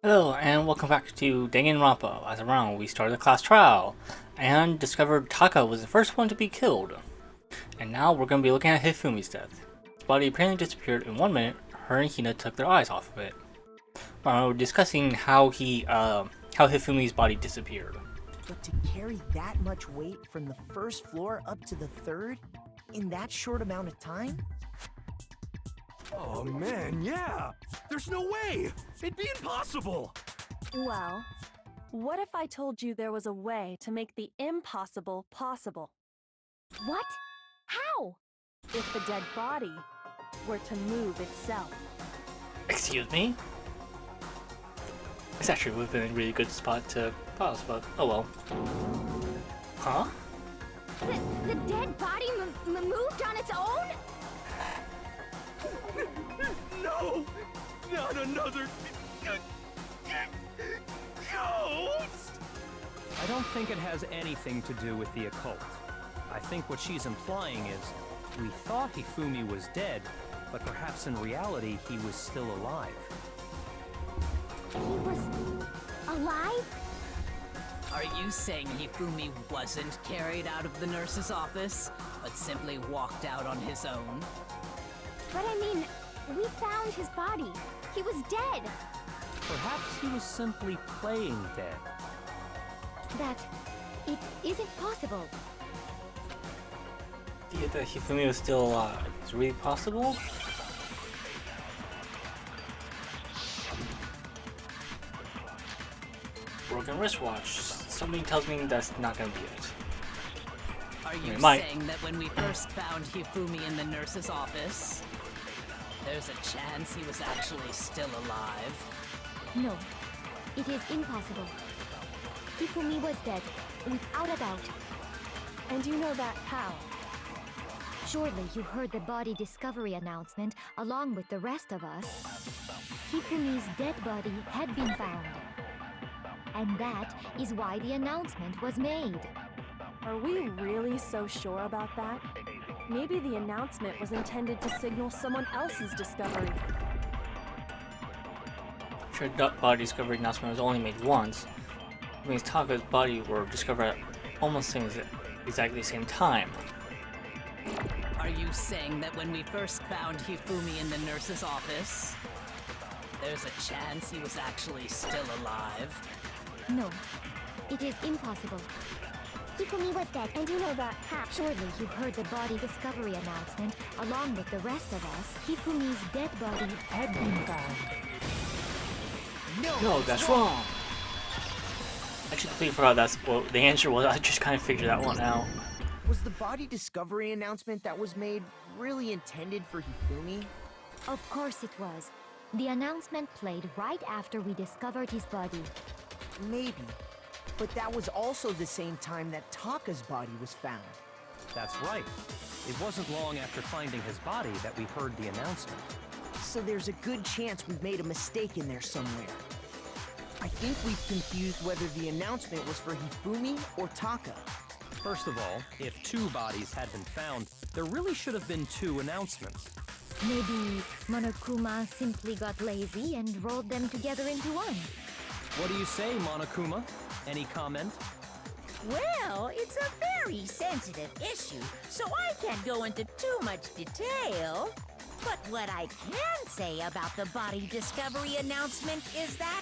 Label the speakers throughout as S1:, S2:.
S1: Hello, and welcome back to Danganronpa. Last round, we started the class trial, and discovered Taka was the first one to be killed. And now we're going to be looking at Hifumi's death. His body apparently disappeared in 1 minute. Her and Hina took their eyes off of it. We're discussing how Hifumi's body disappeared.
S2: But to carry that much weight from the first floor up to the third in that short amount of time?
S3: Oh man, yeah! There's no way! It'd be impossible!
S4: Well, what if I told you there was a way to make the impossible possible?
S5: What? How?
S4: If the dead body were to move itself.
S1: Excuse me? This actually would have been a really good spot to pause, but oh well. Huh?
S5: The dead body moved on its own?
S3: No! Not another... ghost!
S6: I don't think it has anything to do with the occult. I think what she's implying is, we thought Hifumi was dead, but perhaps in reality he was still alive.
S5: He was alive?
S7: Are you saying Hifumi wasn't carried out of the nurse's office, but simply walked out on his own?
S5: But I mean, we found his body. He was dead.
S6: Perhaps he was simply playing dead.
S5: That it isn't possible.
S1: That Hifumi was still alive. Is it really possible? Broken wristwatch. Something tells me that's not gonna be it.
S7: Are you
S1: might.
S7: saying that when we first found Hifumi in the nurse's office, there's a chance he was actually still alive?
S5: No, it is impossible. Hifumi was dead, without a doubt.
S4: And you know that how?
S5: Surely you heard the body discovery announcement along with the rest of us. Hifumi's dead body had been found. And that is why the announcement was made.
S4: Are we really so sure about that? Maybe the announcement was intended to signal someone else's discovery.
S1: Sure, that body discovery announcement was only made once. It means Taka's body were discovered at almost exactly the same time.
S7: Are you saying that when we first found Hifumi in the nurse's office, there's a chance he was actually still alive?
S5: No, it is impossible. Hifumi was dead, and you know that how? Surely you heard the body discovery announcement along with the rest of us. Hifumi's dead body had been found.
S1: No, that's wrong. I actually completely forgot that's what the answer was. I just kind of figured that one out.
S2: Was the body discovery announcement that was made really intended for Hifumi?
S5: Of course it was. The announcement played right after we discovered his body.
S2: Maybe. But that was also the same time that Taka's body was found.
S6: That's right. It wasn't long after finding his body that we heard the announcement.
S2: So there's a good chance we've made a mistake in there somewhere. I think we've confused whether the announcement was for Hifumi or Taka.
S6: First of all, if two bodies had been found, there really should have been two announcements.
S5: Maybe Monokuma simply got lazy and rolled them together into one.
S6: What do you say, Monokuma? Any comment?
S8: Well, it's a very sensitive issue, so I can't go into too much detail. But what I can say about the body discovery announcement is that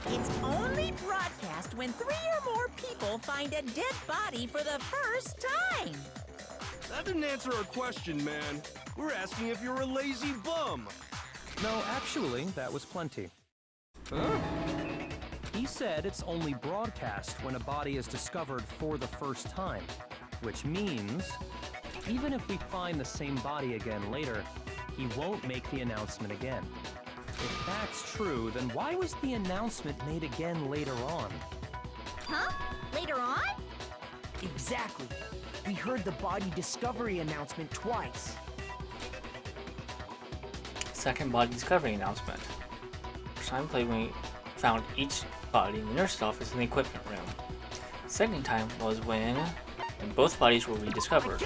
S8: it's only broadcast when 3 or more people find a dead body for the first time.
S3: That didn't answer our question, man. We're asking if you're a lazy bum.
S6: No, actually, that was plenty. Huh? He said it's only broadcast when a body is discovered for the first time, which means even if we find the same body again later, he won't make the announcement again. If that's true, then why was the announcement made again later on?
S5: Huh? Later on?
S2: Exactly. We heard the body discovery announcement twice.
S1: Second body discovery announcement. First time played when we found each body in the nurse's office in the equipment room. Second time was when both bodies were rediscovered.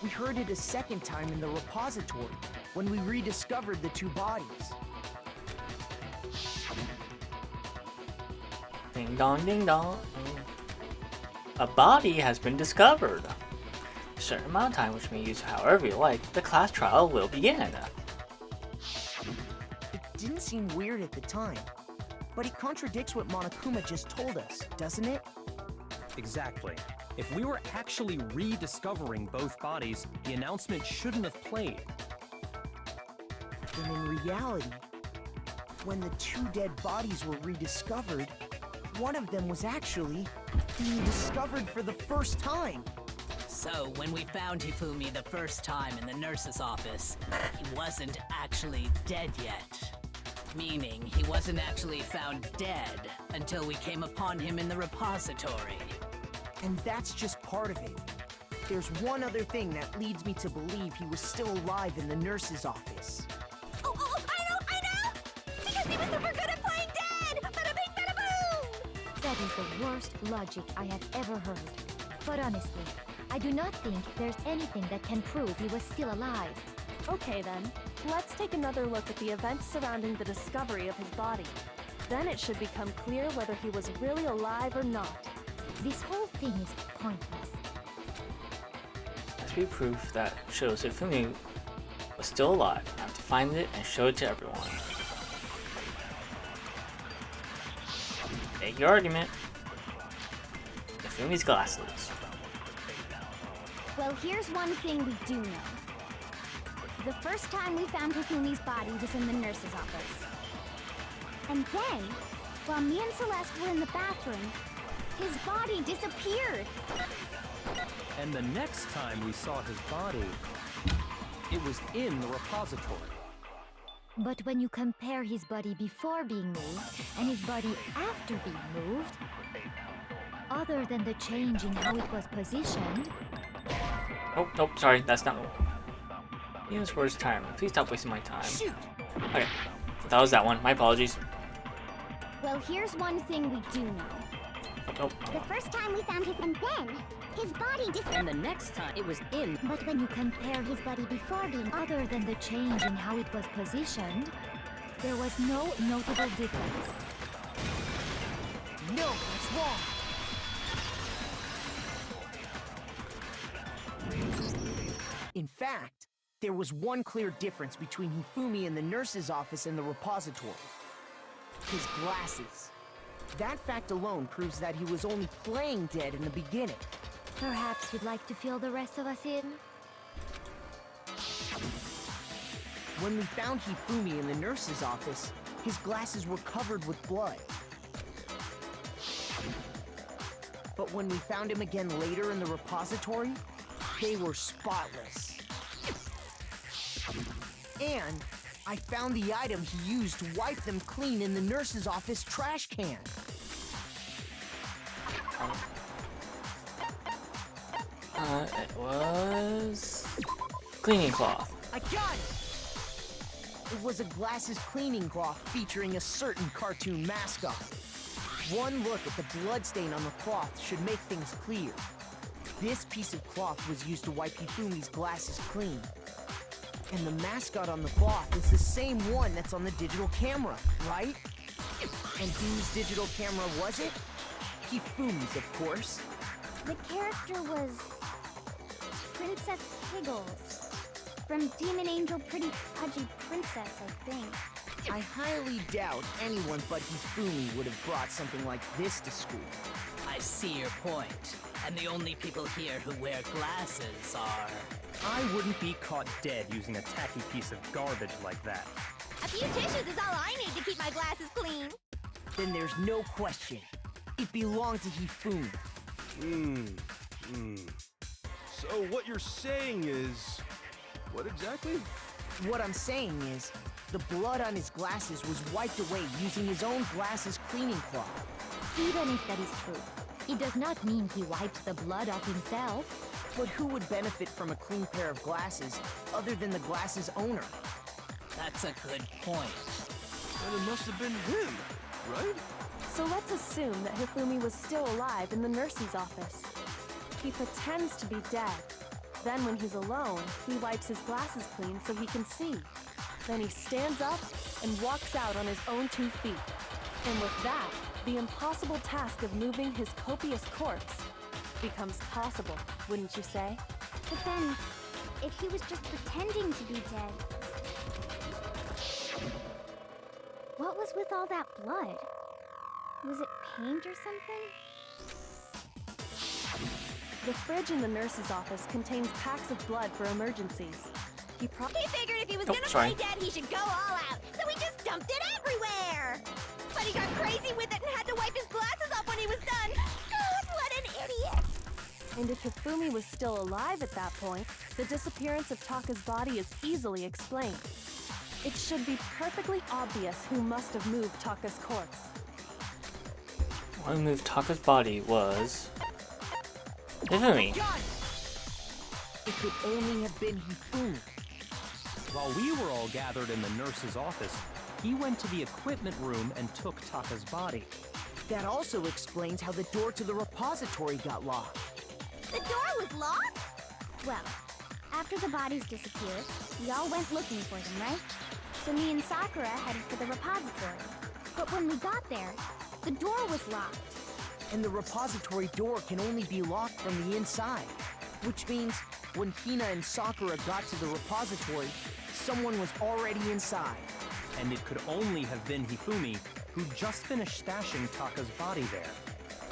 S2: We heard it a second time in the repository, when we rediscovered the two bodies.
S1: Ding dong, ding dong. A body has been discovered. A certain amount of time, which may use however you like, the class trial will begin.
S2: It didn't seem weird at the time, but it contradicts what Monokuma just told us, doesn't it?
S6: Exactly. If we were actually rediscovering both bodies, the announcement shouldn't have played.
S2: And in reality, when the two dead bodies were rediscovered, one of them was actually being discovered for the first time.
S7: So, when we found Hifumi the first time in the nurse's office, he wasn't actually dead yet. Meaning, he wasn't actually found dead until we came upon him in the repository.
S2: And that's just part of it. There's one other thing that leads me to believe he was still alive in the nurse's office.
S5: Oh, I know! Because he was super good at playing dead! Bada bing, bada boom! That is the worst logic I have ever heard. But honestly, I do not think there's anything that can prove he was still alive.
S4: Okay then, let's take another look at the events surrounding the discovery of his body. Then it should become clear whether he was really alive or not.
S5: This whole thing is pointless.
S1: Must be proof that shows Hifumi was still alive. I have to find it and show it to everyone. Make your argument. Hifumi's glasses.
S5: Well, here's one thing we do know. The first time we found Hifumi's body was in the nurse's office. And then, while me and Celeste were in the bathroom, his body disappeared.
S6: And the next time we saw his body, it was in the repository.
S5: But when you compare his body before being moved and his body after being moved, other than the change in how it was positioned...
S1: Oh, nope, sorry, that's not... Use words time. Please stop wasting my time.
S2: Shoot!
S1: Okay, that was that one. My apologies.
S5: Well, here's one thing we do know.
S1: Nope.
S5: The first time we found him, and then his body disappeared.
S7: And the next time, it was in.
S5: But when you compare his body before being, other than the change in how it was positioned, there was no notable difference.
S2: No, that's wrong. In fact, there was one clear difference between Hifumi in the nurse's office and the repository. His glasses. That fact alone proves that he was only playing dead in the beginning.
S5: Perhaps you'd like to fill the rest of us in?
S2: When we found Hifumi in the nurse's office, his glasses were covered with blood. But when we found him again later in the repository, they were spotless. And I found the item he used to wipe them clean in the nurse's office trash can.
S1: It was... cleaning cloth.
S2: I got it! It was a glasses cleaning cloth featuring a certain cartoon mascot. One look at the bloodstain on the cloth should make things clear. This piece of cloth was used to wipe Hifumi's glasses clean. And the mascot on the cloth is the same one that's on the digital camera, right? And whose digital camera was it? Hifumi's, of course.
S5: The character was... Princess Piggles. From Demon Angel Pretty Pudgy Princess, I think.
S2: I highly doubt anyone but Hifumi would have brought something like this to school.
S7: I see your point. And the only people here who wear glasses are...
S6: I wouldn't be caught dead using a tacky piece of garbage like that.
S5: A few tissues is all I need to keep my glasses clean.
S2: Then there's no question. It belonged to Hifumi.
S3: So what you're saying is... what exactly?
S2: What I'm saying is, the blood on his glasses was wiped away using his own glasses cleaning cloth.
S5: Even if that is true, it does not mean he wiped the blood off himself.
S2: But who would benefit from a clean pair of glasses other than the glasses owner?
S7: That's a good point.
S3: Then it must have been him, right?
S4: So let's assume that Hifumi was still alive in the nurse's office. He pretends to be dead. Then when he's alone, he wipes his glasses clean so he can see. Then he stands up and walks out on his own 2 feet. And with that, the impossible task of moving his copious corpse becomes possible, wouldn't you say?
S9: But then, if he was just pretending to be dead, what was with all that blood? Was it paint or something?
S4: The fridge in the nurse's office contains packs of blood for emergencies. He
S8: figured if he was
S1: Oh,
S8: gonna
S1: sorry.
S8: play dead, he should go all out. So he just dumped it everywhere. But he got crazy with it and had to wipe his glasses off when he was done. God, what an idiot!
S4: And if Hifumi was still alive at that point, the disappearance of Taka's body is easily explained. It should be perfectly obvious who must have moved Taka's corpse.
S1: One who moved Taka's body was Hifumi.
S2: John! It could only have been Hifumi.
S6: While we were all gathered in the nurse's office, he went to the equipment room and took Taka's body.
S2: That also explains how the door to the repository got locked.
S8: The door was locked?
S9: Well, after the bodies disappeared, we all went looking for them, right? So me and Sakura headed for the repository. But when we got there, the door was locked.
S2: And the repository door can only be locked from the inside. Which means when Hina and Sakura got to the repository, someone was already inside.
S6: And it could only have been Hifumi, who just finished stashing Taka's body there.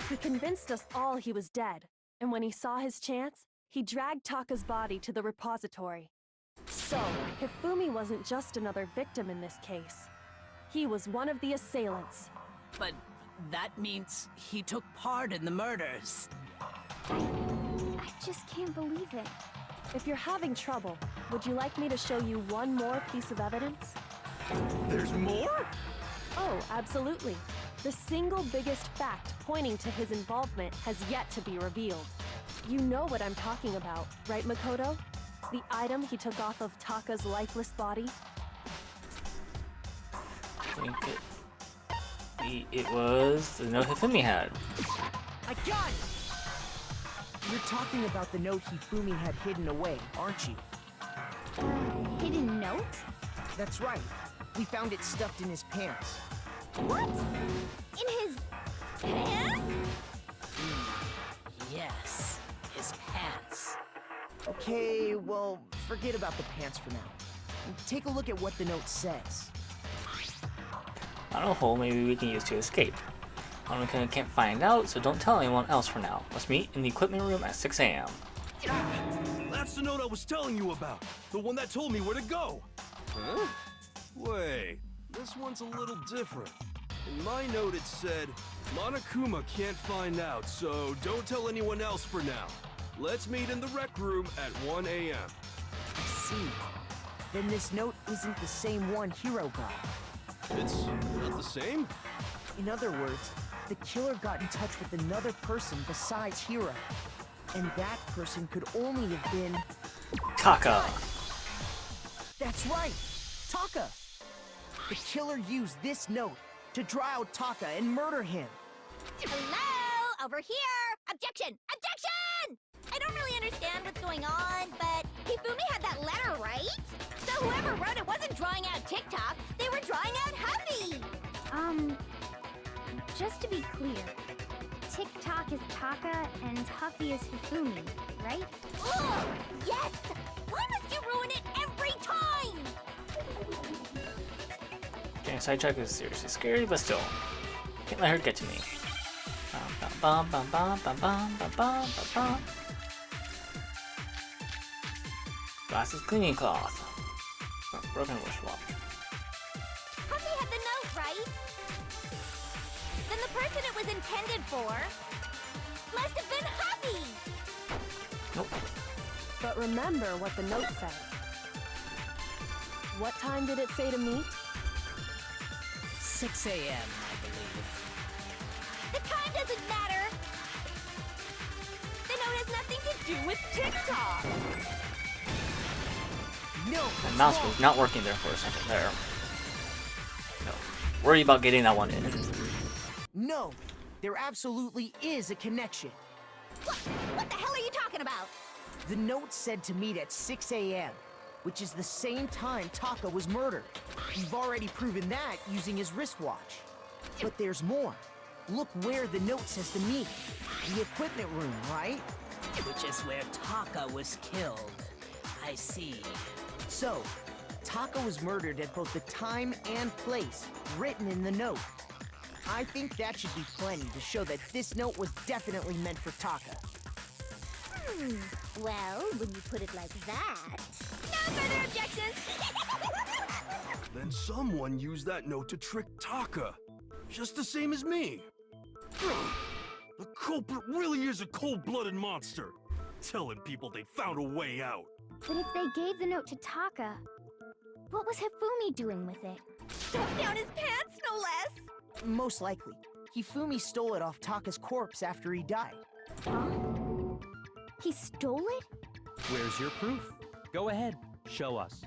S4: He convinced us all he was dead, and when he saw his chance, he dragged Taka's body to the repository. So, Hifumi wasn't just another victim in this case. He was one of the assailants.
S7: But that means he took part in the murders.
S9: I just can't believe it.
S4: If you're having trouble, would you like me to show you one more piece of evidence?
S3: There's more?
S4: Oh, absolutely. The single biggest fact pointing to his involvement has yet to be revealed. You know what I'm talking about, right, Makoto? The item he took off of Taka's lifeless body?
S1: I think it was the note Hifumi had.
S2: I got it! You're talking about the note Hifumi had hidden away, aren't you?
S9: Hidden note?
S2: That's right. We found it stuffed in his pants.
S9: What? In his pants?
S7: Yes, his pants.
S2: Okay, well, forget about the pants for now. Take a look at what the note says.
S1: On a hole maybe we can use to escape. I can't find out, so don't tell anyone else for now. Let's meet in the equipment room at 6 a.m.
S3: That's the note I was telling you about. The one that told me where to go. Huh? Wait, this one's a little different. In my note it said, Monokuma can't find out, so don't tell anyone else for now. Let's meet in the rec room at 1 a.m.
S2: I see. Then this note isn't the same one Hiro got.
S3: It's not the same?
S2: In other words, the killer got in touch with another person besides Hiro. And that person could only have been...
S1: Taka!
S2: That's right! Taka! The killer used this note to draw out Taka and murder him.
S8: Hello? Over here! Objection! Objection! I don't really understand what's going on, but Hifumi had that letter, right? So whoever wrote it wasn't drawing out TikTok, they were drawing out Huffy!
S9: Just to be clear, TikTok is Taka and Huffy is Hifumi, right?
S8: Oh, yes! Why must you ruin it every time?
S1: Getting sidetracked is seriously scary, but still. Can't let her get to me. Bum, bum, bum, bum, bum, bum, bum, bum, bum. Glasses cleaning cloth. Broken wristwatch.
S8: Huffy had the note, right? Then the person it was intended for must have been Huffy!
S1: Nope.
S4: But remember what the note said. What time did it say to meet?
S7: 6 a.m., I believe.
S8: The time doesn't matter! The note has nothing to do with TikTok!
S2: No,
S1: The
S2: that's
S1: mouse
S2: wrong.
S1: was not working there for a second there. No. Worry about getting that one in.
S2: No, there absolutely is a connection.
S8: What the hell are you talking about?
S2: The note said to meet at 6 a.m., which is the same time Taka was murdered. We've already proven that using his wristwatch. But there's more. Look where the note says to meet. The equipment room, right?
S7: Which is where Taka was killed. I see.
S2: So, Taka was murdered at both the time and place written in the note. I think that should be plenty to show that this note was definitely meant for Taka.
S9: Well, when you put it like that... No further objections!
S3: Then someone used that note to trick Taka. Just the same as me. The culprit really is a cold-blooded monster. Telling people they found a way out.
S9: But if they gave the note to Taka, what was Hifumi doing with it?
S4: Stuffed down his pants, no less!
S2: Most likely, Hifumi stole it off Taka's corpse after he died.
S9: Huh? He stole it?
S6: Where's your proof? Go ahead, show us.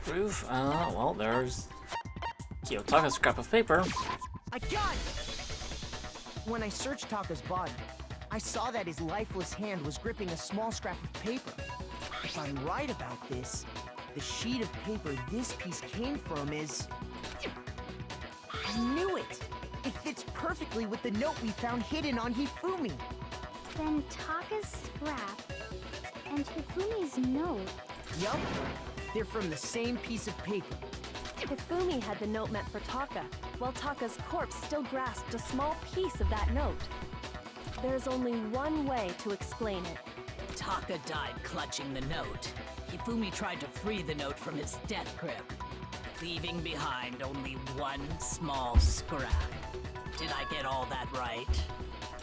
S1: Proof? Well, there's Kiyotaka's scrap of paper.
S2: I got it! When I searched Taka's body, I saw that his lifeless hand was gripping a small scrap of paper. If I'm right about this, the sheet of paper this piece came from is... I knew it! It fits perfectly with the note we found hidden on Hifumi.
S9: Then Taka's scrap and Hifumi's note.
S2: Yup, they're from the same piece of paper.
S4: Hifumi had the note meant for Taka, while Taka's corpse still grasped a small piece of that note. There's only one way to explain it.
S7: Taka died clutching the note. Hifumi tried to free the note from his death grip, leaving behind only one small scrap. Did I get all that right?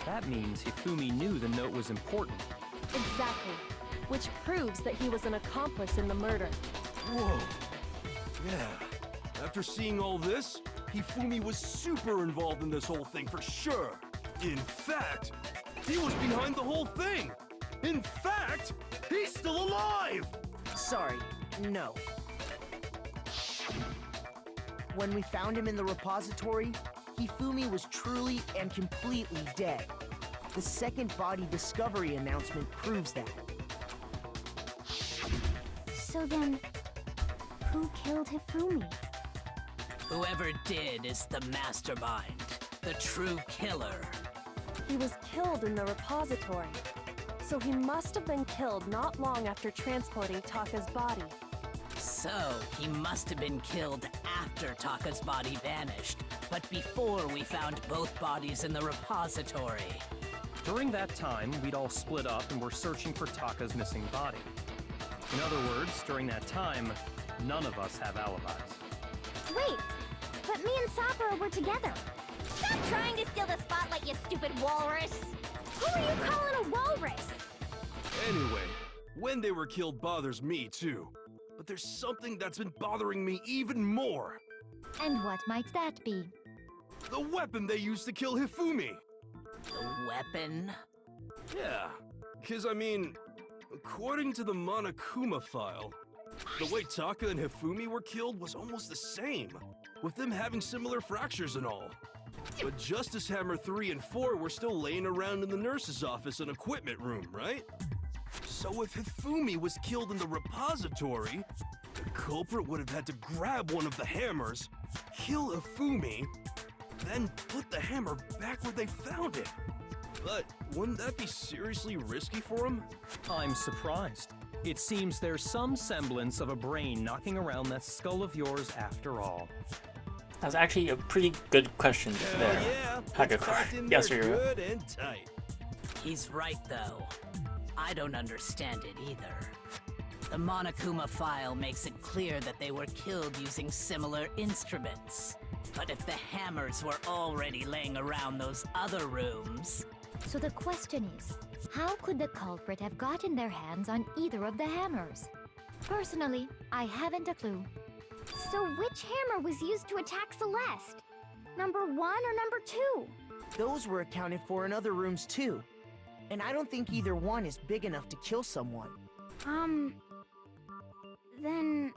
S6: That means Hifumi knew the note was important.
S4: Exactly. Which proves that he was an accomplice in the murder.
S3: Whoa. Yeah. After seeing all this, Hifumi was super involved in this whole thing for sure. In fact, he was behind the whole thing. In fact, he's still alive!
S2: Sorry, no. When we found him in the repository, Hifumi was truly and completely dead. The second body discovery announcement proves that.
S9: So then, who killed Hifumi?
S7: Whoever did is the mastermind, the true killer.
S4: He was killed in the repository, so he must have been killed not long after transporting Taka's body.
S7: So, he must have been killed after Taka's body vanished, but before we found both bodies in the repository.
S6: During that time, we'd all split up and were searching for Taka's missing body. In other words, during that time, none of us have alibis.
S9: Wait, but me and Sakura were together. Stop trying to steal the spotlight, you stupid walrus! Who are you calling a walrus?
S3: Anyway, when they were killed bothers me too. But there's something that's been bothering me even more.
S5: And what might that be?
S3: The weapon they used to kill Hifumi.
S7: The weapon?
S3: Yeah, because I mean, according to the Monokuma file, the way Taka and Hifumi were killed was almost the same, with them having similar fractures and all. But Justice Hammer 3 and 4 were still laying around in the nurse's office and equipment room, right? So if Hifumi was killed in the repository, the culprit would have had to grab one of the hammers, kill Hifumi, then put the hammer back where they found it. But wouldn't that be seriously risky for him?
S6: I'm surprised. It seems there's some semblance of a brain knocking around that skull of yours after all.
S1: That's actually a pretty good question there.
S3: Yeah,
S1: Hagakure. Yes, sir.
S3: good and tight.
S7: He's right, though. I don't understand it either. The Monokuma file makes it clear that they were killed using similar instruments. But if the hammers were already laying around those other rooms...
S5: So the question is, how could the culprit have gotten their hands on either of the hammers? Personally, I haven't a clue.
S9: So which hammer was used to attack Celeste? Number 1 or number 2?
S2: Those were accounted for in other rooms too. And I don't think either one is big enough to kill someone.
S9: Then,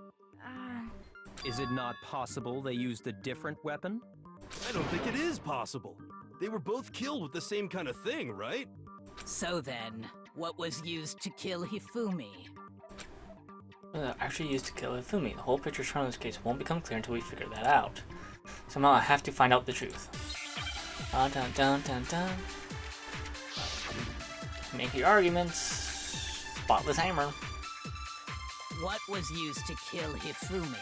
S6: Is it not possible they used a different weapon?
S3: I don't think it is possible. They were both killed with the same kind of thing, right?
S7: So then, what was used to kill Hifumi?
S1: Actually used to kill Hifumi. The whole picture shown in this case won't become clear until we figure that out. Somehow I have to find out the truth. Dun dun dun dun dun. Make your arguments. Spotless hammer.
S7: What was used to kill Hifumi?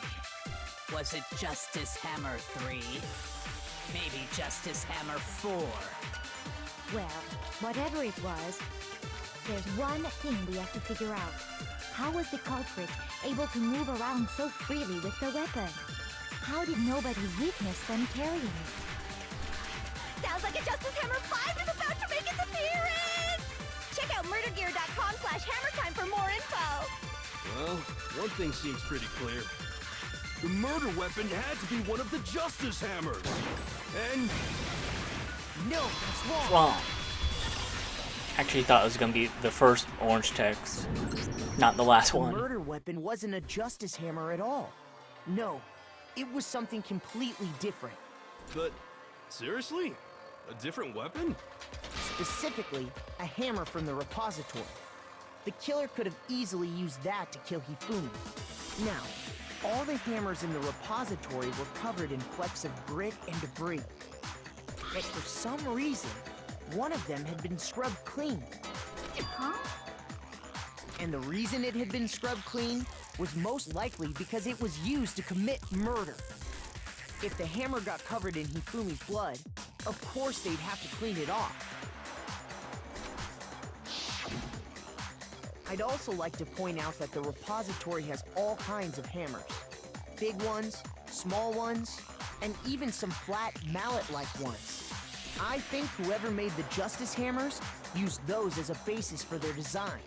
S7: Was it Justice Hammer 3? Maybe Justice Hammer 4?
S5: Well, whatever it was, there's one thing we have to figure out. How was the culprit able to move around so freely with the weapon? How did nobody witness them carrying it?
S9: Sounds like a Justice Hammer 5 is about to make its appearance! Check out murdergear.com/hammertime for more info!
S3: Well, one thing seems pretty clear. The murder weapon had to be one of the Justice Hammers! And...
S2: No, that's wrong.
S1: Wrong. Actually thought it was gonna be the first orange text, not the last
S2: The
S1: one.
S2: murder weapon wasn't a justice hammer at all. No, it was something completely different.
S3: But, seriously? A different weapon?
S2: Specifically, a hammer from the repository. The killer could have easily used that to kill Hifumi. Now, all the hammers in the repository were covered in flecks of grit and debris. But for some reason, one of them had been scrubbed clean.
S9: Huh?
S2: And the reason it had been scrubbed clean was most likely because it was used to commit murder. If the hammer got covered in Hifumi's blood, of course they'd have to clean it off. I'd also like to point out that the repository has all kinds of hammers. Big ones, small ones, and even some flat mallet-like ones. I think whoever made the Justice Hammers used those as a basis for their design.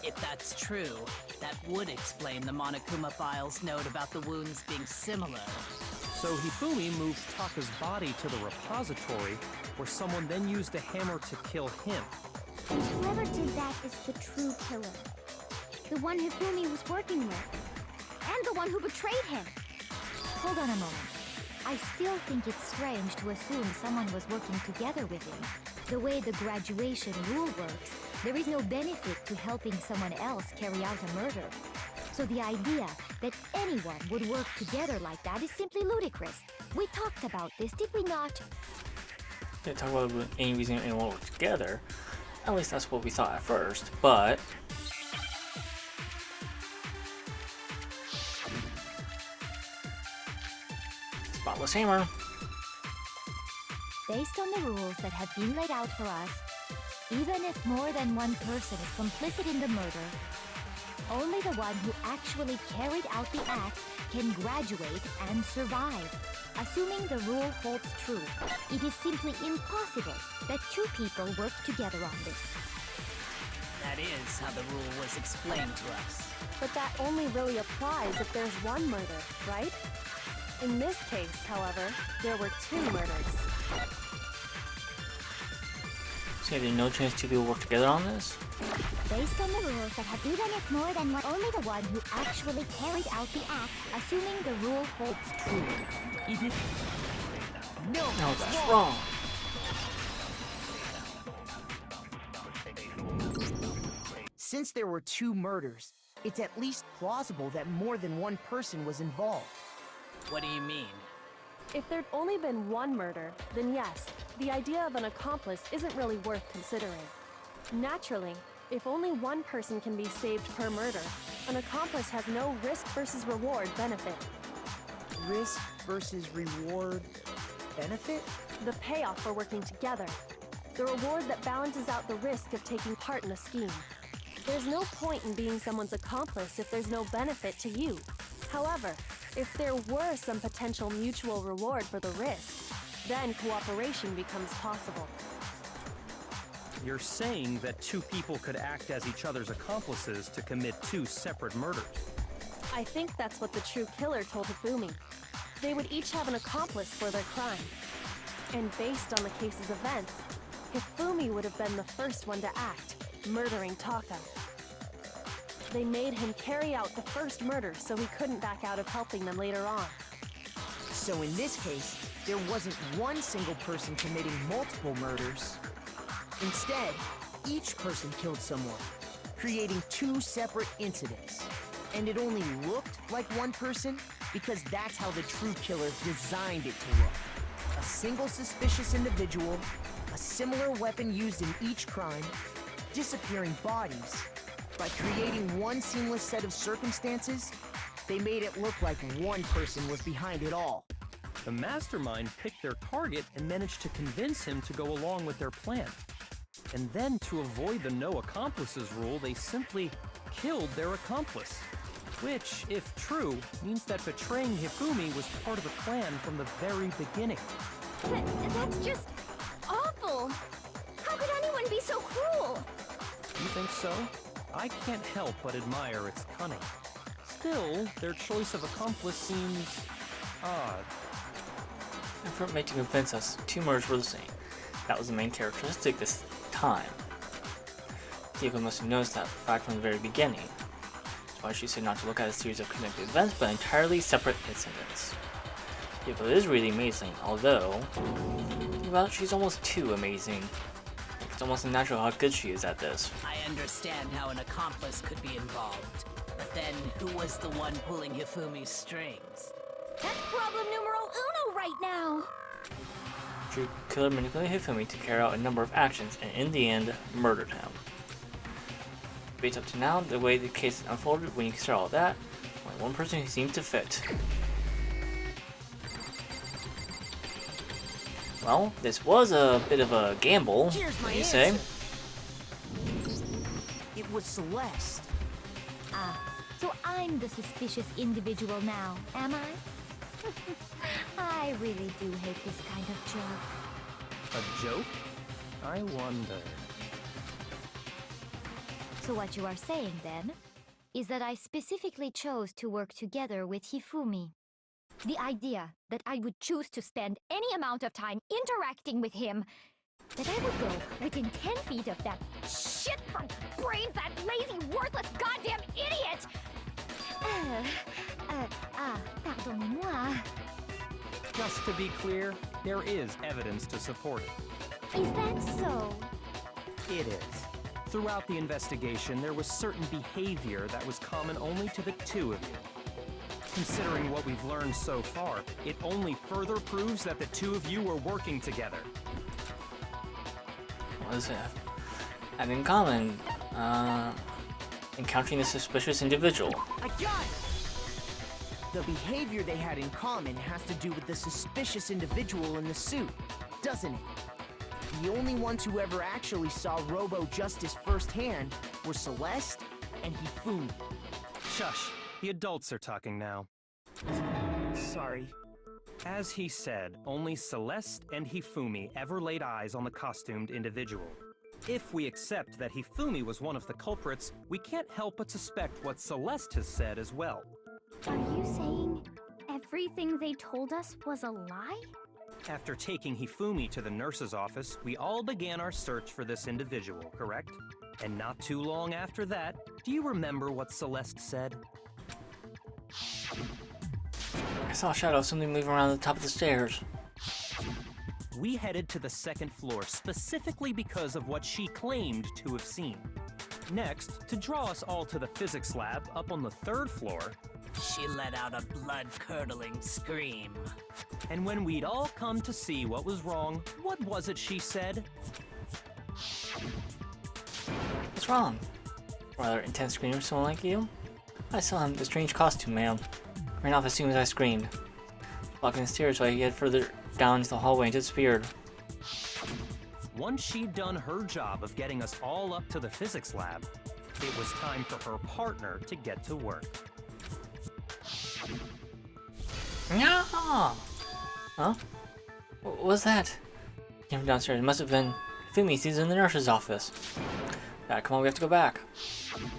S7: If that's true, that would explain the Monokuma file's note about the wounds being similar.
S6: So Hifumi moved Taka's body to the repository, where someone then used a hammer to kill him.
S9: And whoever did that is the true killer. The one Hifumi was working with. And the one who betrayed him.
S5: Hold on a moment. I still think it's strange to assume someone was working together with him. The way the graduation rule works, there is no benefit to helping someone else carry out a murder. So the idea that anyone would work together like that is simply ludicrous. We talked about this, did we not?
S1: Didn't talk about any reason anyone worked together. At least that's what we thought at first, but spotless hammer.
S5: Based on the rules that have been laid out for us, even if more than one person is complicit in the murder, only the one who actually carried out the act can graduate and survive. Assuming the rule holds true, it is simply impossible that two people work together on this.
S7: That is how the rule was explained to us.
S4: But that only really applies if there's one murder, right? In this case, however, there were two murders.
S1: So there's no chance two people work together on this?
S5: Based on the rules that have even if more than one, only the one who actually carried out the act, assuming the rule holds true.
S2: No,
S1: No, that's wrong.
S2: Since there were two murders, it's at least plausible that more than one person was involved.
S7: What do you mean?
S4: If there'd only been one murder, then yes, the idea of an accomplice isn't really worth considering. Naturally, if only one person can be saved per murder, an accomplice has no risk versus reward benefit.
S2: Risk versus reward benefit?
S4: The payoff for working together. The reward that balances out the risk of taking part in a scheme. There's no point in being someone's accomplice if there's no benefit to you. However, if there were some potential mutual reward for the risk, then cooperation becomes possible.
S6: You're saying that two people could act as each other's accomplices to commit two separate murders.
S4: I think that's what the true killer told Hifumi. They would each have an accomplice for their crime. And based on the case's events, Hifumi would have been the first one to act, murdering Taka. They made him carry out the first murder so he couldn't back out of helping them later on.
S2: So in this case, there wasn't one single person committing multiple murders. Instead, each person killed someone, creating two separate incidents. And it only looked like one person because that's how the true killer designed it to look. A single suspicious individual, a similar weapon used in each crime, disappearing bodies. By creating one seamless set of circumstances, they made it look like one person was behind it all.
S6: The mastermind picked their target and managed to convince him to go along with their plan. And then, to avoid the no accomplices rule, they simply killed their accomplice. Which, if true, means that betraying Hifumi was part of the plan from the very beginning.
S9: That's just awful. How could anyone be so cruel?
S6: You think so? I can't help but admire its cunning. Still, their choice of accomplice seems odd.
S1: Effort made to convince us two murders were the same. That was the main characteristic this time. Diego must have noticed that fact from the very beginning. That's why she said not to look at a series of connected events, but entirely separate incidents. Diego is really amazing, although well, she's almost too amazing. It's almost unnatural how good she is at this.
S7: I understand how an accomplice could be involved, but then who was the one pulling Hifumi's strings?
S9: That's problem numero uno right now.
S1: True killer manipulated Hifumi to carry out a number of actions and in the end murdered him. Based up to now, the way the case unfolded, when you consider all that, only one person who seems to fit. Well, this was a bit of a gamble,
S2: Here's my
S1: you say?
S2: answer. It was Celeste.
S5: Ah, so I'm the suspicious individual now, am I? I really do hate this kind of joke.
S6: A joke? I wonder.
S5: So what you are saying, then, is that I specifically chose to work together with Hifumi. The idea that I would choose to spend any amount of time interacting with him, that I would go within 10 feet of that shit for brains, that lazy, worthless goddamn idiot! Pardonnez-moi.
S6: Just to be clear, there is evidence to support it.
S5: Is that so?
S6: It is. Throughout the investigation, there was certain behavior that was common only to the two of you. Considering what we've learned so far, it only further proves that the two of you were working together.
S1: What does it have in common? Encountering a suspicious individual.
S2: I got it! The behavior they had in common has to do with the suspicious individual in the suit, doesn't it? The only ones who ever actually saw Robo-Justice firsthand were Celeste and Hifumi.
S6: Shush, the adults are talking now.
S2: Sorry.
S6: As he said, only Celeste and Hifumi ever laid eyes on the costumed individual. If we accept that Hifumi was one of the culprits, we can't help but suspect what Celeste has said as well.
S9: Are you saying everything they told us was a lie?
S6: After taking Hifumi to the nurse's office, we all began our search for this individual, correct? And not too long after that, do you remember what Celeste said?
S1: I saw a shadow of something moving around the top of the stairs.
S6: We headed to the second floor specifically because of what she claimed to have seen. Next, to draw us all to the physics lab up on the third floor,
S7: She let out a blood-curdling scream.
S6: and when we'd all come to see what was wrong, what was it she said?
S1: What's wrong? Rather intense screamer, someone like you? I saw him in a strange costume, ma'am. Ran off as soon as I screamed. Blocking the stairs so I could get further down into the hallway and disappeared.
S6: Once she'd done her job of getting us all up to the physics lab, it was time for her partner to get to work.
S1: Yeah. Huh? What was that? Came from downstairs. It must have been Fumi's. He's in the nurse's office. Come on, we have to go back.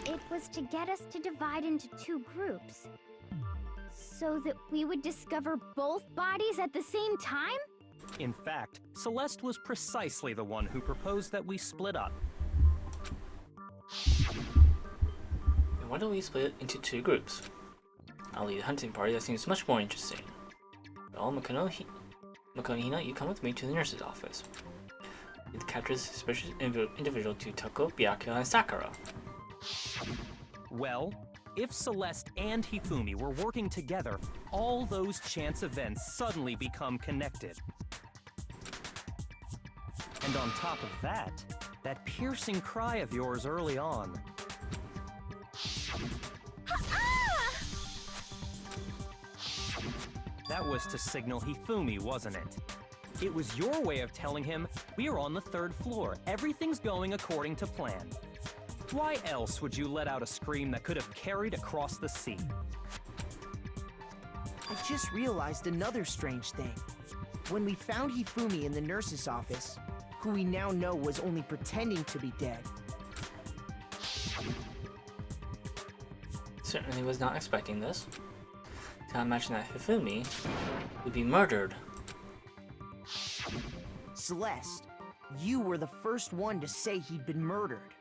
S9: It was to get us to divide into two groups. So that we would discover both bodies at the same time?
S6: In fact, Celeste was precisely the one who proposed that we split up.
S1: Then why don't we split it into two groups? I'll lead a hunting party that seems much more interesting. Well, Makono Hina, you come with me to the nurse's office. It captures a suspicious individual to Toko, Byakuya, and Sakura.
S6: Well, If Celeste and Hifumi were working together, all those chance events suddenly become connected. And on top of that, that piercing cry of yours early on. That was to signal Hifumi, wasn't it? It was your way of telling him, we're on the 3rd floor, everything's going according to plan. Why else would you let out a scream that could have carried across the sea?
S2: I just realized another strange thing. When we found Hifumi in the nurse's office, who we now know was only pretending to be dead.
S1: Certainly was not expecting this. Can't imagine that Hifumi would be murdered.
S2: Celeste, you were the first one to say he'd been murdered.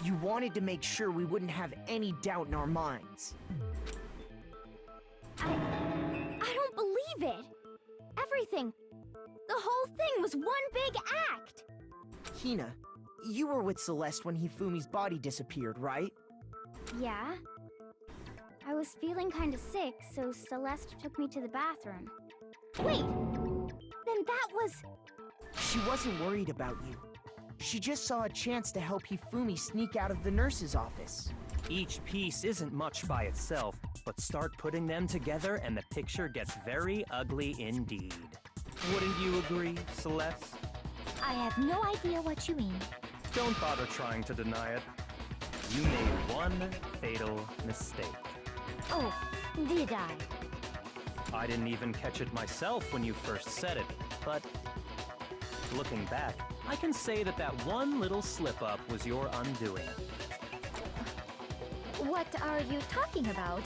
S2: You wanted to make sure we wouldn't have any doubt in our minds.
S9: I don't believe it. Everything, the whole thing was one big act.
S2: Hina, you were with Celeste when Hifumi's body disappeared, right?
S9: Yeah. I was feeling kind of sick, so Celeste took me to the bathroom. Wait! Then that was...
S2: She wasn't worried about you. She just saw a chance to help Hifumi sneak out of the nurse's office.
S6: Each piece isn't much by itself, but start putting them together and the picture gets very ugly indeed. Wouldn't you agree, Celeste?
S5: I have no idea what you mean.
S6: Don't bother trying to deny it. You made one fatal mistake.
S5: Oh, did I?
S6: I didn't even catch it myself when you first said it, but looking back, I can say that that one little slip-up was your undoing.
S5: What are you talking about?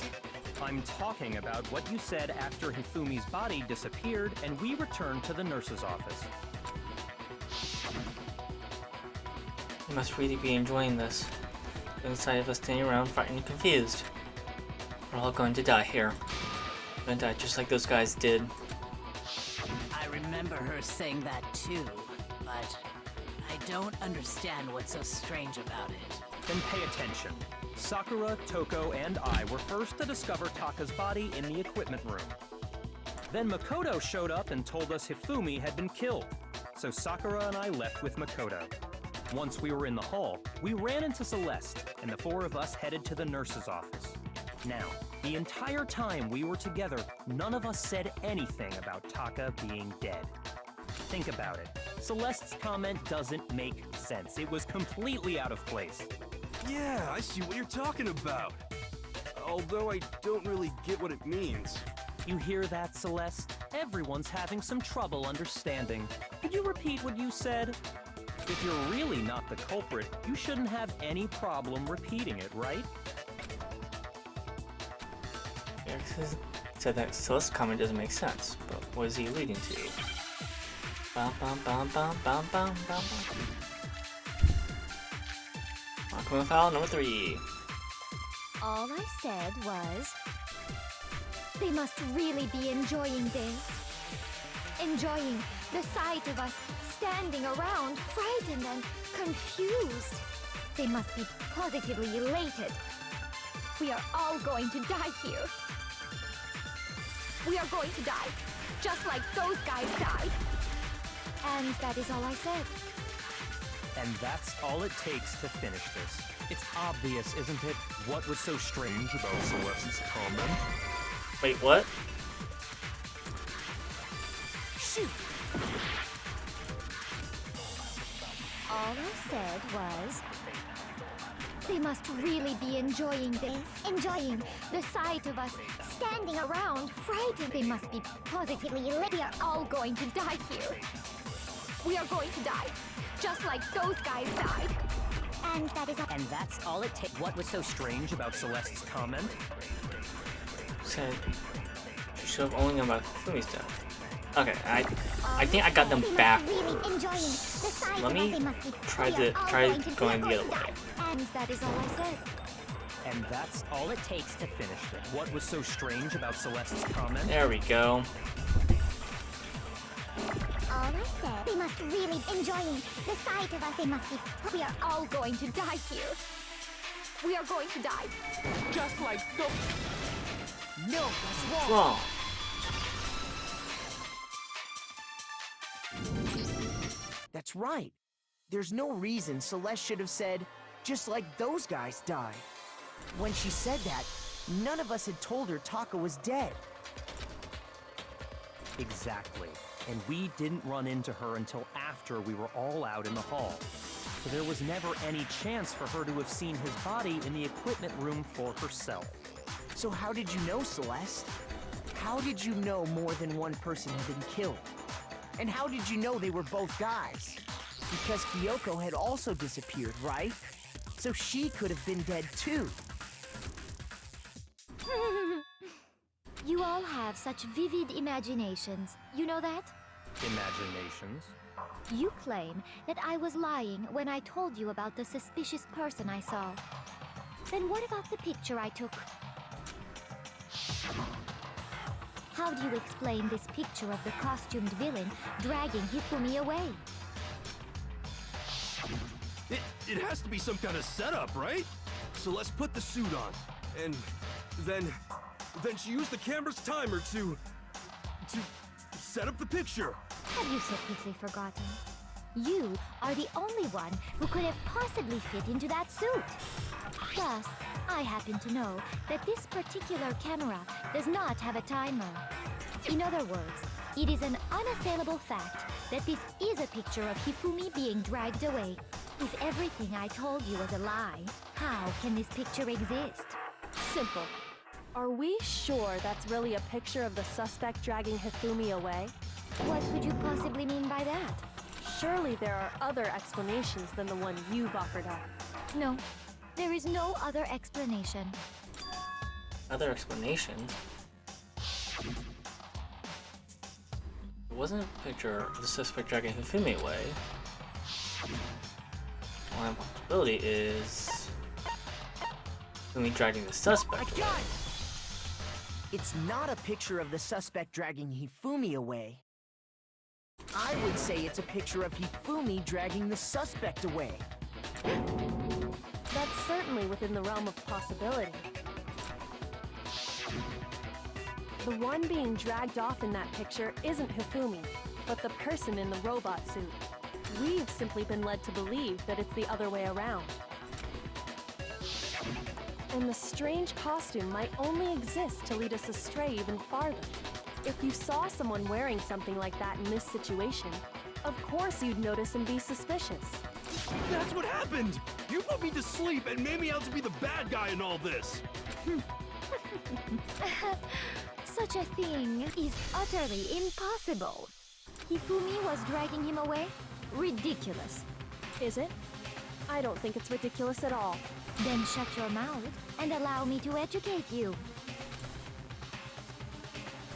S6: I'm talking about what you said after Hifumi's body disappeared and we returned to the nurse's office.
S1: You must really be enjoying this. Inside of us standing around frightened and confused. We're all going to die here. We're going to die just like those guys did.
S7: I remember her saying that too, but I don't understand what's so strange about it.
S6: Then pay attention. Sakura, Toko, and I were first to discover Taka's body in the equipment room. Then Makoto showed up and told us Hifumi had been killed, so Sakura and I left with Makoto. Once we were in the hall, we ran into Celeste, and the 4 of us headed to the nurse's office. Now, the entire time we were together, none of us said anything about Taka being dead. Think about it. Celeste's comment doesn't make sense. It was completely out of place.
S3: Yeah, I see what you're talking about. Although I don't really get what it means.
S6: You hear that, Celeste? Everyone's having some trouble understanding. Could you repeat what you said? If you're really not the culprit, you shouldn't have any problem repeating it, right?
S1: Eric said that Celeste's comment doesn't make sense, but what is he alluding to? Bum bum bum bum bum bum bum bum. Aquaman file number 3.
S5: All I said was... They must really be enjoying this. Enjoying the sight of us standing around, frightened and confused. They must be positively elated. We are all going to die here. We are going to die, just like those guys died. And that is all I said.
S6: And that's all it takes to finish this. It's obvious, isn't it? What was so strange about Celeste's comment?
S1: Wait, what?
S2: Shoot!
S5: All I said was... They must really be enjoying this. Enjoying the sight of us standing around, frightened. They must be positively elated. We are all going to die here. We are going to die, just like those guys died. And that is all.
S6: And that's all it takes. What was so strange about Celeste's comment?
S1: Said she should have only known about Fumi's death. Okay, I think I got them backwards. Let me try going the other way.
S5: And that is all I said.
S6: And that's all it takes to finish it. What was so strange about Celeste's comment?
S1: There we go.
S9: All I said, they must really enjoying the sight of us. They must be.
S5: We are all going to die here.
S4: We are going to die.
S2: Just like the... No, that's wrong.
S1: Wrong.
S2: That's right. There's no reason Celeste should have said, just like those guys died. When she said that, none of us had told her Taka was dead.
S6: Exactly. And we didn't run into her until after we were all out in the hall. So there was never any chance for her to have seen his body in the equipment room for herself.
S2: So how did you know, Celeste? How did you know more than one person had been killed? And how did you know they were both guys? Because Kyoko had also disappeared, right? So she could have been dead too.
S5: You all have such vivid imaginations. You know that?
S6: Imaginations?
S5: You claim that I was lying when I told you about the suspicious person I saw. Then what about the picture I took? How do you explain this picture of the costumed villain dragging Hifumi away?
S3: It has to be some kind of setup, right? So let's put the suit on, and then she used the camera's timer to set up the picture.
S5: Have you so quickly forgotten? You are the only one who could have possibly fit into that suit. Plus, I happen to know that this particular camera does not have a timer. In other words, it is an unassailable fact that this is a picture of Hifumi being dragged away. If everything I told you was a lie, how can this picture exist?
S4: Simple. Are we sure that's really a picture of the suspect dragging Hifumi away?
S5: What could you possibly mean by that?
S4: Surely there are other explanations than the one you've offered up.
S5: No, there is no other explanation.
S1: Other explanations? It wasn't a picture of the suspect dragging Hifumi away. One possibility is Hifumi dragging the suspect away.
S2: It's not a picture of the suspect dragging Hifumi away. I would say it's a picture of Hifumi dragging the suspect away.
S4: That's certainly within the realm of possibility. The one being dragged off in that picture isn't Hifumi, but the person in the robot suit. We've simply been led to believe that it's the other way around. And the strange costume might only exist to lead us astray even farther. If you saw someone wearing something like that in this situation, of course you'd notice and be suspicious.
S3: That's what happened! You put me to sleep and made me out to be the bad guy in all this!
S5: Such a thing is utterly impossible. Hifumi was dragging him away? Ridiculous.
S4: Is it? I don't think it's ridiculous at all.
S5: Then shut your mouth and allow me to educate you.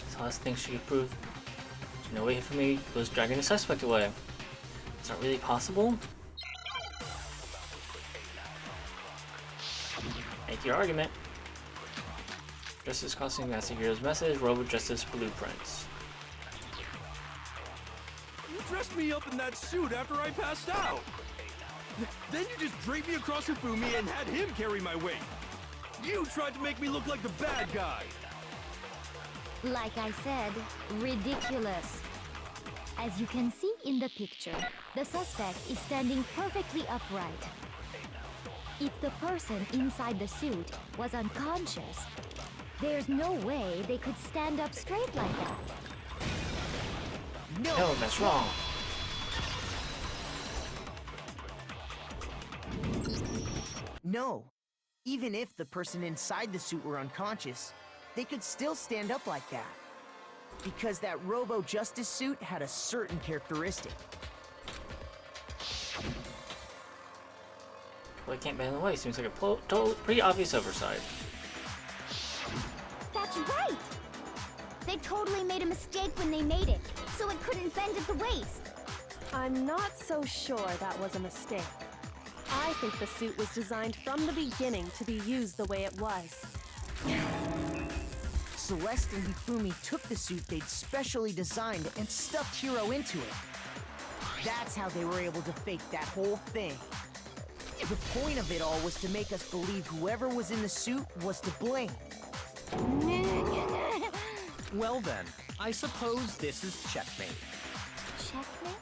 S1: Celeste thinks she could prove there's no way Hifumi was dragging the suspect away. Is that really possible? Make your argument. Justice Costing Master Hero's message, Robo-Justice Blueprints.
S3: You dressed me up in that suit after I passed out! Then you just draped me across Hifumi and had him carry my weight! You tried to make me look like the bad guy!
S5: Like I said, ridiculous. As you can see in the picture, the suspect is standing perfectly upright. If the person inside the suit was unconscious, there's no way they could stand up straight like that.
S1: No, that's wrong.
S2: No. Even if the person inside the suit were unconscious, they could still stand up like that. Because that Robo-Justice suit had a certain characteristic.
S1: Well, I can't ban the way. Seems like a pretty obvious oversight.
S9: That's right! They totally made a mistake when they made it, so it couldn't bend at the waist.
S4: I'm not so sure that was a mistake. I think the suit was designed from the beginning to be used the way it was.
S2: Celeste and Hifumi took the suit they'd specially designed and stuffed Hiro into it. That's how they were able to fake that whole thing. The point of it all was to make us believe whoever was in the suit was to blame.
S6: Well then, I suppose this is checkmate.
S5: Checkmate?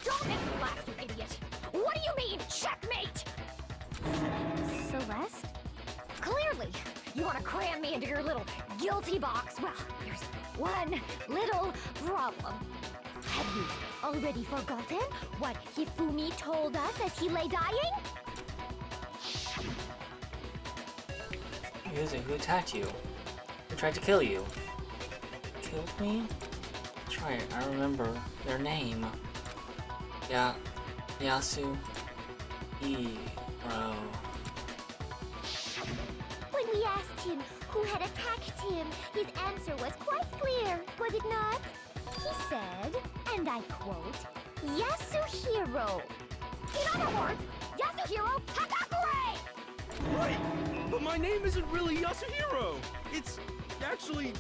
S9: Don't make me laugh, you idiot! What do you mean, checkmate? Celeste? Clearly, you want to cram me into your little guilty box. Well, there's one little problem.
S5: Have you already forgotten what Hifumi told us as he lay dying?
S1: Who is it? Who attacked you? Who tried to kill you? Killed me? That's right, I remember their name. Yeah, Yasu Hiro.
S9: When we asked him who had attacked him, his answer was quite clear, was it not? He said, and I quote, Yasuhiro. In other words, Yasuhiro Hagakure!
S3: Right! But my name isn't really Yasuhiro! It's actually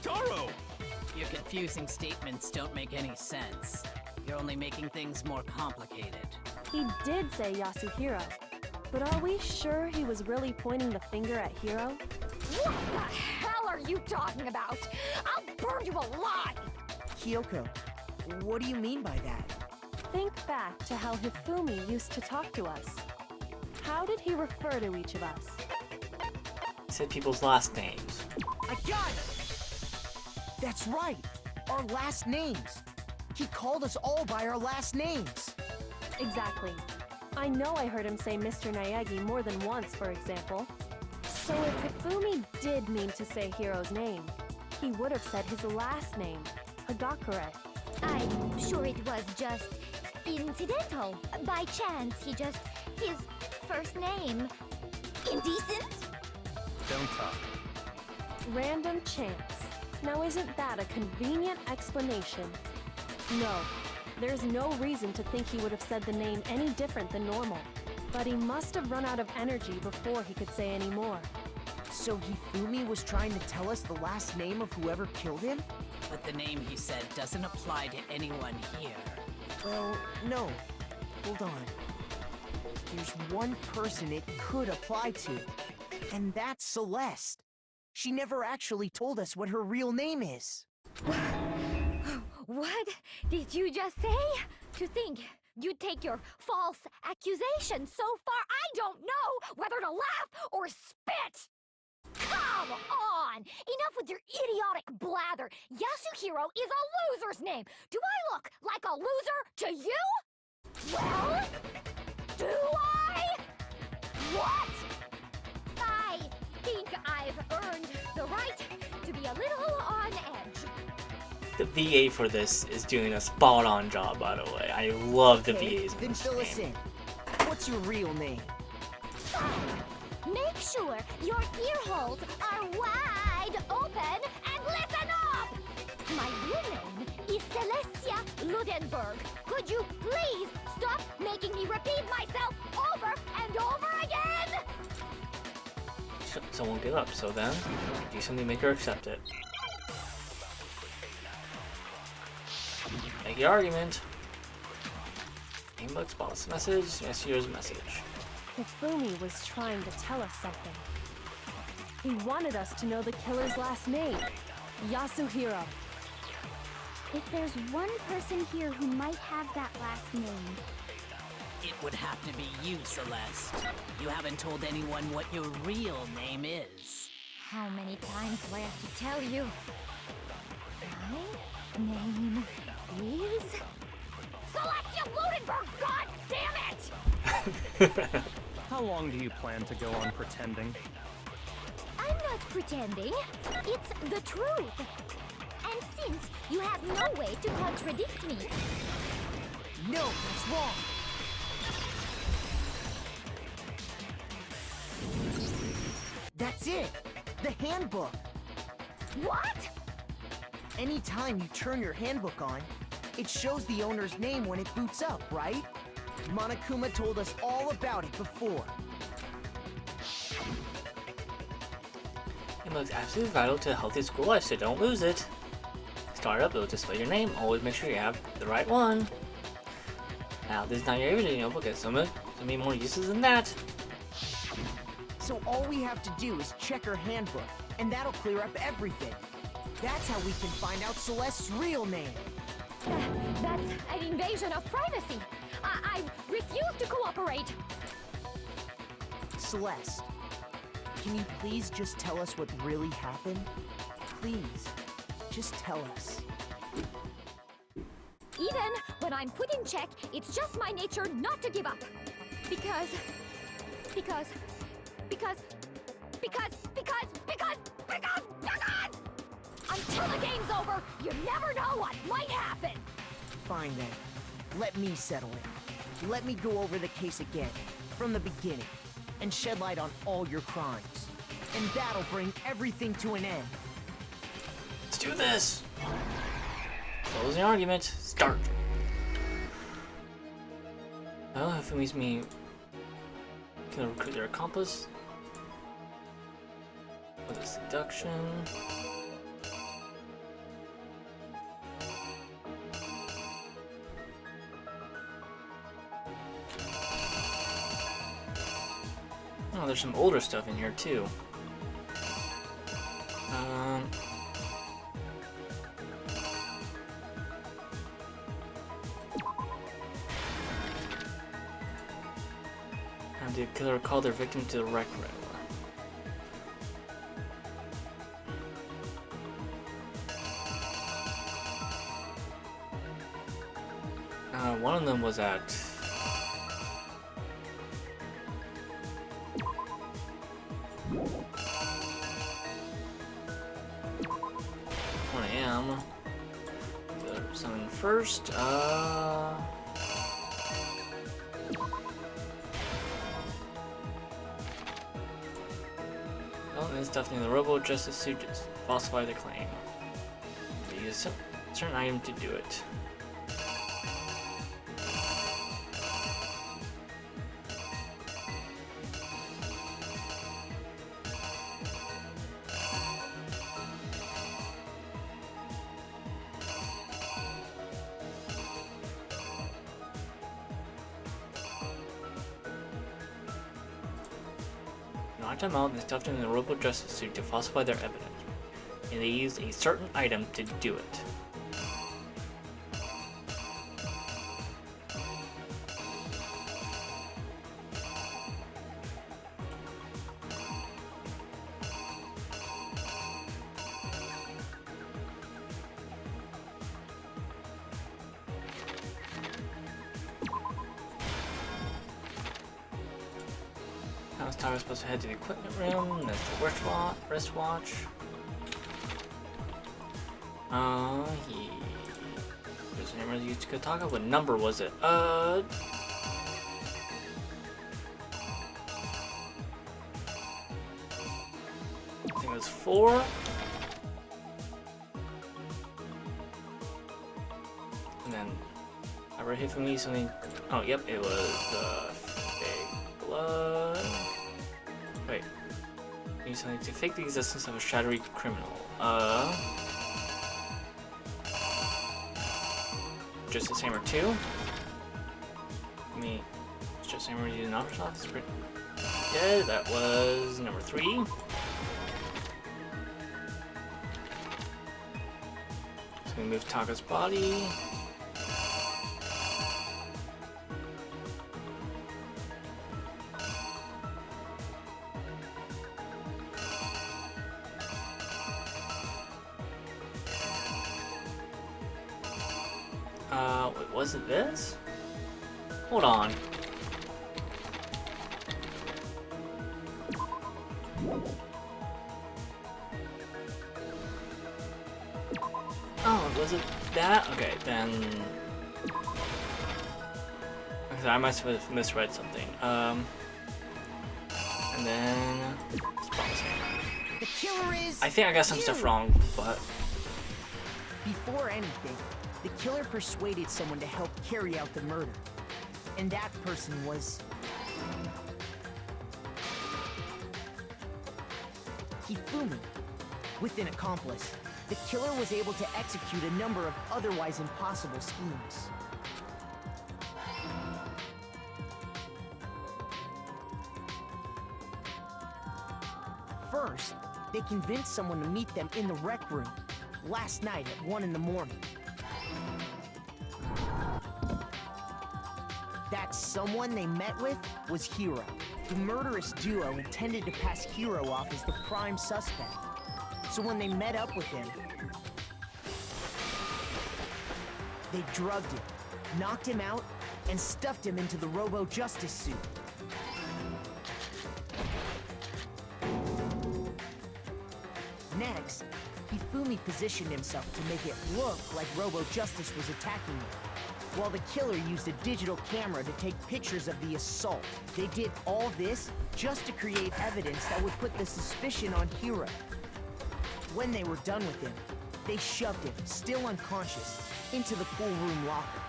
S3: Taro!
S7: Your confusing statements don't make any sense. You're only making things more complicated.
S4: He did say Yasuhiro, but are we sure he was really pointing the finger at Hiro?
S9: What the hell are you talking about? I'll burn you alive!
S2: Kyoko, what do you mean by that?
S4: Think back to how Hifumi used to talk to us. How did he refer to each of us?
S1: He said people's last names.
S2: I got it! That's right! Our last names! He called us all by our last names!
S4: Exactly. I know I heard him say Mr. Naegi more than once, for example. So if Hifumi did mean to say Hiro's name, he would have said his last name, Hagakure.
S5: I'm sure it was just incidental. By chance, his first name. Indecent?
S6: Don't talk.
S4: Random chance. Now isn't that a convenient explanation? No, there's no reason to think he would have said the name any different than normal. But he must have run out of energy before he could say any more.
S2: So Hifumi was trying to tell us the last name of whoever killed him?
S7: But the name he said doesn't apply to anyone here.
S2: Well, no. Hold on. There's one person it could apply to, and that's Celeste. She never actually told us what her real name is.
S5: What did you just say? To think you'd take your false accusation so far, I don't know whether to laugh or spit! Come on! Enough with your idiotic blather! Yasuhiro is a loser's name! Do I look like a loser to you? Well, do I? What? I think I've earned the right to be a little on edge.
S1: The VA for this is doing a spot-on job, by the way. I love the
S2: Okay,
S1: VAs in
S2: then
S1: this
S2: fill us
S1: game.
S2: in. What's your real name?
S9: Make sure your ear holes are wide open and listen up! My real name is Celestia Ludenberg. Could you please stop making me repeat myself over and over again?
S1: So won't give up, so then, do something to make her accept it. Make your argument. Inbox boss message, here's message.
S4: Hifumi was trying to tell us something. He wanted us to know the killer's last name, Yasuhiro.
S9: If there's one person here who might have that last name,
S7: It would have to be you, Celeste. You haven't told anyone what your real name is.
S5: How many times do I have to tell you? My name is...
S9: Celestia Ludenberg, god damn it!
S6: How long do you plan to go on pretending?
S5: I'm not pretending. It's the truth. And since you have no way to contradict me,
S2: No, that's wrong. That's it. The handbook.
S9: What?
S2: Anytime you turn your handbook on, it shows the owner's name when it boots up, right? Monokuma told us all about it before.
S1: It looks absolutely vital to a healthy school life, so don't lose it. Start up, it'll display your name. Always make sure you have the right one. Now, this is not your everyday notebook, it's so many more uses than that.
S2: So all we have to do is check her handbook, and that'll clear up everything. That's how we can find out Celeste's real name.
S9: That's an invasion of privacy. I refuse to cooperate.
S2: Celeste, can you please just tell us what really happened? Please, just tell us.
S9: Even when I'm put in check, it's just my nature not to give up. Because until the game's over, you never know what might happen.
S2: Fine then. Let me settle it. Let me go over the case again, from the beginning, and shed light on all your crimes. And that'll bring everything to an end.
S1: Let's do this! Closing argument. Start! Oh, if it means me can recruit their accomplice with a seduction. Oh, there's some older stuff in here too. And the killer called their victim to the rec room. One of them was at 1 a.m. Something first. Oh, and stuff near the Robo-Justice suit to falsify the claim. They use a certain item to do it. Knocked them out and stuffed them in the Robo-Justice suit to falsify their evidence. And they used a certain item to do it. Now it's time we're supposed to head to the equipment room. That's the wristwatch. There's an emergency used to Kataka. What number was it? I think it was 4. And then I read hit for me something. Oh, yep, it was fake blood. Wait. Need something to fake the existence of a shadowy criminal. Just the same or 2? I mean, it's just the same or using officer's office. Dead. That was number 3. So we move Taka's body. Wait, was it this? Hold on. Oh, was it that? Okay, then... I must have misread something. And then...
S2: The killer is...
S1: I think I got some stuff wrong, but...
S2: Before anything, the killer persuaded someone to help carry out the murder. And that person was... Hifumi. With an accomplice, the killer was able to execute a number of otherwise impossible schemes. First, they convinced someone to meet them in the rec room last night at 1 in the morning. That someone they met with was Hiro. The murderous duo intended to pass Hiro off as the prime suspect. So when they met up with him, they drugged him, knocked him out, and stuffed him into the Robo-Justice suit. Next, Hifumi positioned himself to make it look like Robo-Justice was attacking him, while the killer used a digital camera to take pictures of the assault. They did all this just to create evidence that would put the suspicion on Hiro. When they were done with him, they shoved him, still unconscious, into the pool room locker.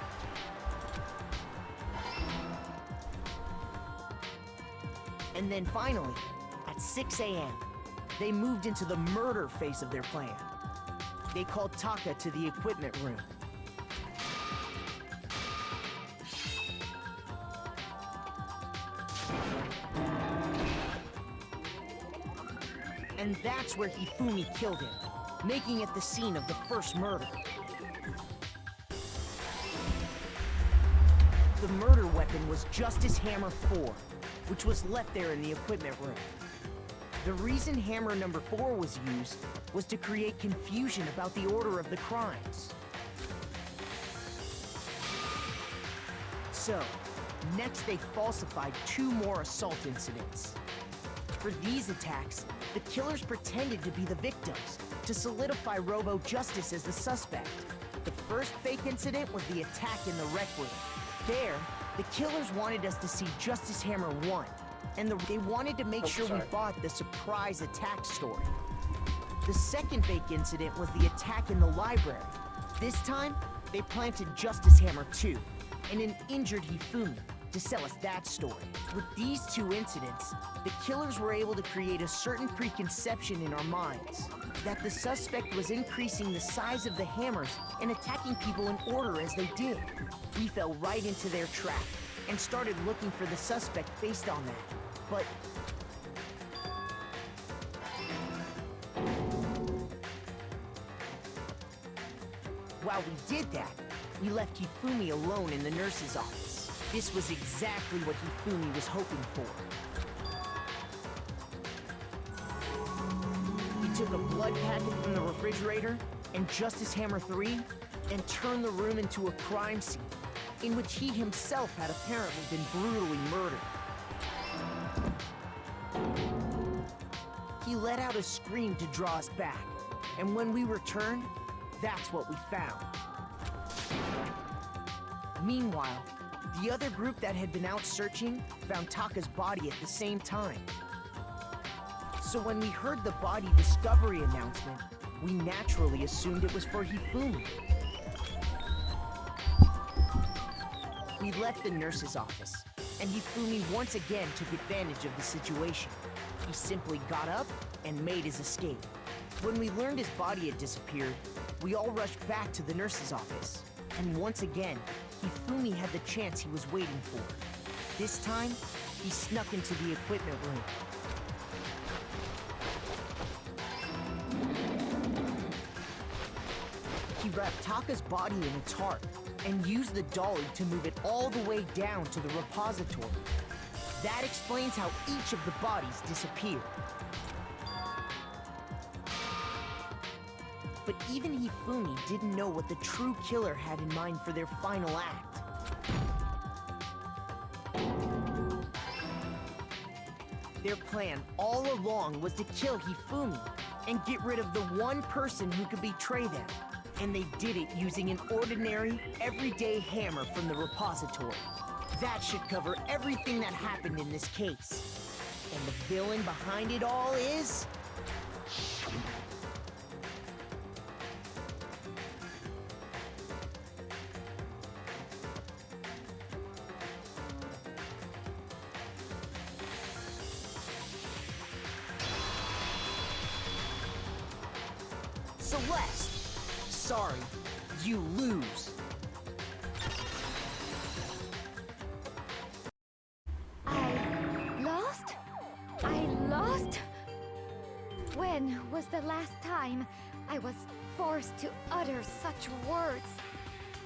S2: And then finally, at 6 a.m., they moved into the murder phase of their plan. They called Taka to the equipment room. And that's where Hifumi killed him, making it the scene of the first murder. The murder weapon was Justice Hammer 4, which was left there in the equipment room. The reason Hammer number 4 was used was to create confusion about the order of the crimes. So, next they falsified 2 more assault incidents. For these attacks, the killers pretended to be the victims to solidify Robo-Justice as the suspect. The first fake incident was the attack in the rec room. There, the killers wanted us to see Justice Hammer 1, and they wanted to make sure we bought the surprise attack story. The second fake incident was the attack in the library. This time, they planted Justice Hammer 2 and an injured Hifumi to sell us that story. With these 2 incidents, the killers were able to create a certain preconception in our minds that the suspect was increasing the size of the hammers and attacking people in order as they did. We fell right into their trap and started looking for the suspect based on that. But while we did that, we left Hifumi alone in the nurse's office. This was exactly what Hifumi was hoping for. He took a blood packet from the refrigerator and Justice Hammer 3 and turned the room into a crime scene in which he himself had apparently been brutally murdered. He let out a scream to draw us back, and when we returned, that's what we found. Meanwhile, the other group that had been out searching found Taka's body at the same time. So when we heard the body discovery announcement, we naturally assumed it was for Hifumi. We left the nurse's office, and Hifumi once again took advantage of the situation. He simply got up and made his escape. When we learned his body had disappeared, we all rushed back to the nurse's office. And once again, Hifumi had the chance he was waiting for. This time, he snuck into the equipment room. He wrapped Taka's body in a tarp and used the dolly to move it all the way down to the repository. That explains how each of the bodies disappeared. But even Hifumi didn't know what the true killer had in mind for their final act. Their plan all along was to kill Hifumi and get rid of the one person who could betray them. And they did it using an ordinary, everyday hammer from the repository. That should cover everything that happened in this case. And the villain behind it all is... Celeste! Sorry, you lose.
S5: I lost? I lost? When was the last time I was forced to utter such words?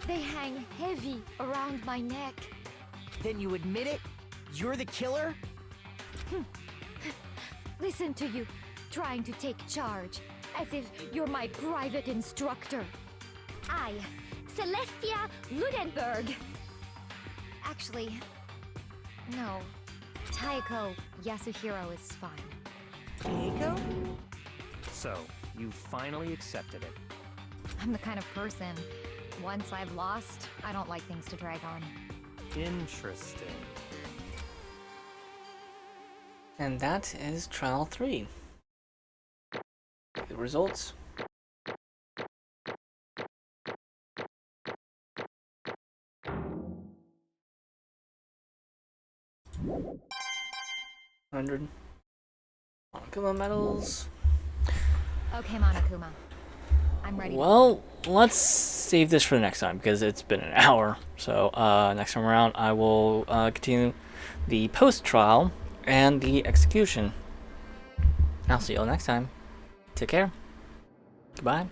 S5: They hang heavy around my neck.
S2: Then you admit it? You're the killer?
S5: Listen to you, trying to take charge, as if you're my private instructor. I, Celestia Ludenberg. Actually, no. Taiko Yasuhiro is fine.
S2: Diego?
S6: So, you finally accepted it.
S5: I'm the kind of person, once I've lost, I don't like things to drag on.
S6: Interesting.
S1: And that is Trial 3. The results. $100 Monokuma medals.
S5: Okay, Monokuma. I'm ready.
S1: Well, let's save this for the next time because it's been an hour. So next time around, I will continue the post-trial and the execution. I'll see you all next time. Take care. Goodbye.